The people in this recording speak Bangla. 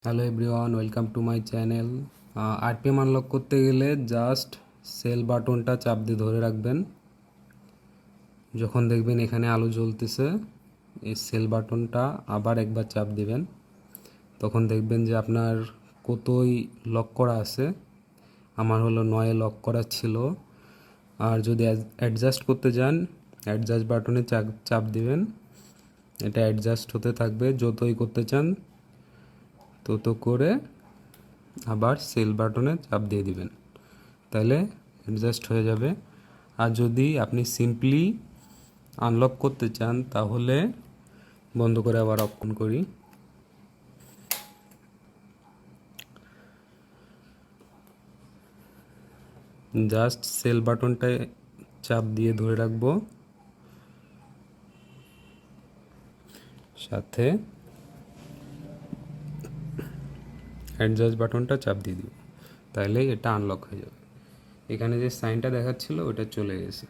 Hello everyone, welcome to my channel. RPM unlock করতে গেলে জাস্ট সেল বাটনটা চাপ দিয়ে ধরে রাখবেন। যখন দেখবেন এখানে আলো জ্বলতেছে, এই সেল বাটনটা আবার একবার চাপ দিবেন। তখন দেখবেন যে আপনার কতই লক করা আছে। আমার হলো 9 লক করা ছিল। আর যদি অ্যাডজাস্ট করতে যান, অ্যাডজাস্ট বাটনে চাপ দিবেন। এটা অ্যাডজাস্ট হতে থাকবে, যতই করতে চান তত করে আবার সেল বাটনে চাপ দিয়ে দিবেন, তাহলে অ্যাডজাস্ট হয়ে যাবে। আর যদি আপনি সিম্পলি আনলক করতে চান তাহলে বন্ধ করে আবার অন করি। জাস্ট সেল বাটনটায় চাপ দিয়ে ধরে রাখবো, সাথে অ্যাডজাস্ট বাটনটা চাপ দিয়ে দিব, তাহলে এটা আনলক হয়ে যাবে। এখানে যে সাইনটা দেখাচ্ছিল ওটা চলে গেছে।